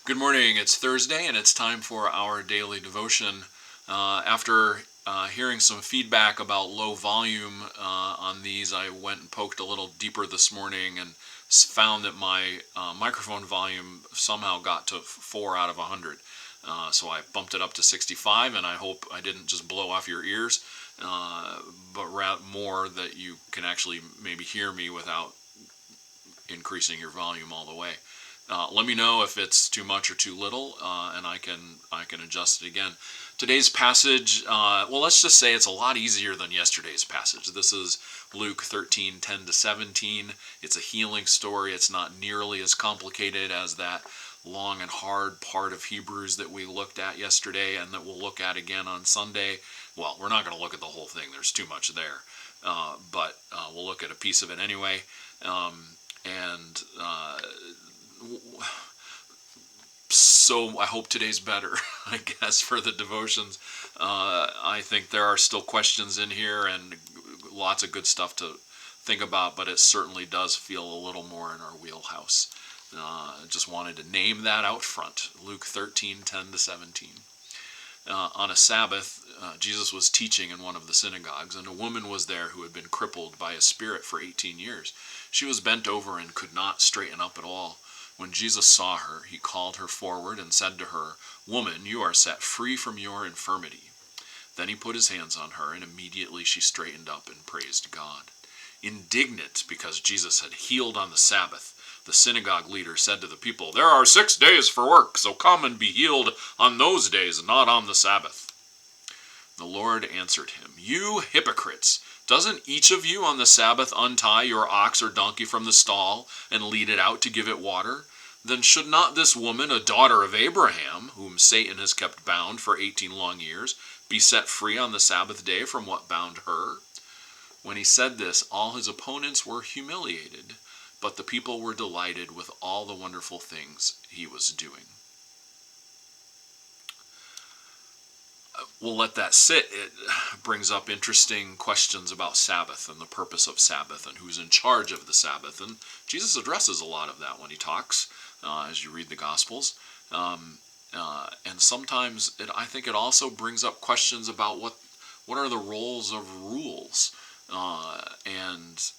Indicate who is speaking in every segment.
Speaker 1: Good morning. It's Thursday and it's time for our daily devotion. After hearing some feedback about low volume on these, I went and poked a little deeper this morning and found that my microphone volume somehow got to 4 out of 100. So I bumped it up to 65, and I hope I didn't just blow off your ears, but more that you can actually maybe hear me without increasing your volume all the way. Let me know if it's too much or too little, and I can adjust it again. Today's passage, well, let's just say it's a lot easier than yesterday's passage. This is Luke 13:10-17. It's a healing story. It's not nearly as complicated as that long and hard part of Hebrews that we looked at yesterday and that we'll look at again on Sunday. Well, we're not going to look at the whole thing. There's too much there. But we'll look at a piece of it anyway. So I hope today's better, I guess, for the devotions. I think there are still questions in here and lots of good stuff to think about, but it certainly does feel a little more in our wheelhouse. Just wanted to name that out front. Luke 13:10-17. On a Sabbath, Jesus was teaching in one of the synagogues, and a woman was there who had been crippled by a spirit for 18 years. She was bent over and could not straighten up at all. When Jesus saw her, he called her forward and said to her, "Woman, you are set free from your infirmity." Then he put his hands on her, and immediately she straightened up and praised God. Indignant because Jesus had healed on the Sabbath, the synagogue leader said to the people, "There are 6 days for work, so come and be healed on those days, not on the Sabbath." The Lord answered him, "You hypocrites! Doesn't each of you on the Sabbath untie your ox or donkey from the stall and lead it out to give it water? Then should not this woman, a daughter of Abraham, whom Satan has kept bound for 18 long years, be set free on the Sabbath day from what bound her?" When he said this, all his opponents were humiliated, but the people were delighted with all the wonderful things he was doing. We'll let that sit. It brings up interesting questions about Sabbath and the purpose of Sabbath and who's in charge of the Sabbath. And Jesus addresses a lot of that when he talks, as you read the Gospels. And sometimes I think it also brings up questions about what are the roles of rules, and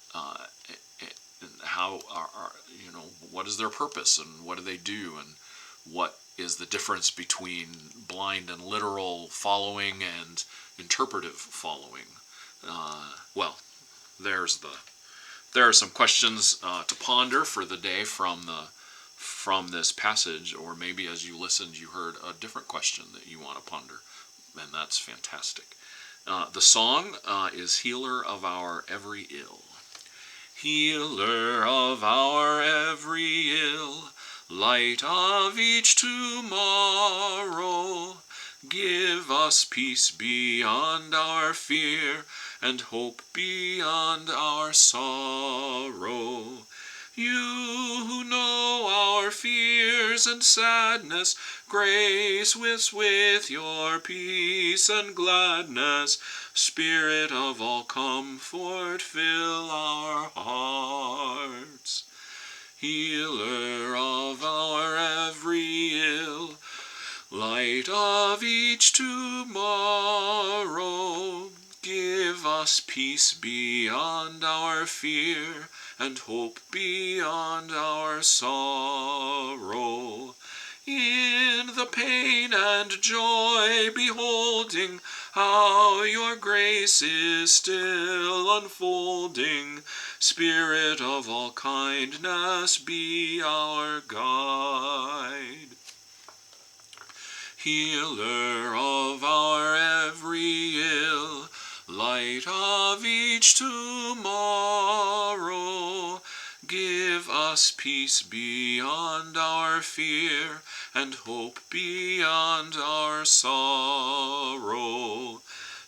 Speaker 1: how what is their purpose and what do they do, and what is the difference between blind and literal following and interpretive following. There are some questions to ponder for the day from this passage, or maybe as you listened you heard a different question that you want to ponder, and that's fantastic. The song is "Healer of Our Every Ill." Healer of our every ill, light of each tomorrow, give us peace beyond our fear and hope beyond our sorrow. You who know our fears and sadness, grace us with your peace and gladness. Spirit of all comfort, fill our hearts. Healer of our every ill, light of each tomorrow, give us peace beyond our fear and hope beyond our sorrow. In the pain and joy beholding how your grace is still unfolding, Spirit of all kindness, be our guide. Healer of our every ill, light of each tomorrow, give us peace beyond our fear and hope beyond our sorrow.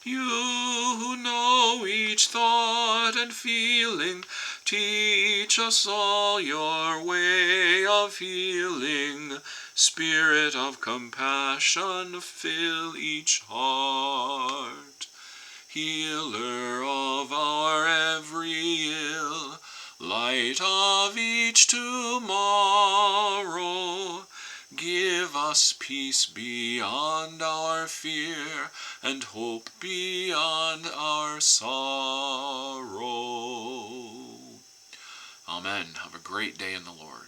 Speaker 1: You who know each thought and feeling, teach us all your way of healing. Spirit of compassion, fill each heart. Healer of our every ill, light of each tomorrow, give give us peace beyond our fear, and hope beyond our sorrow. Amen. Have a great day in the Lord.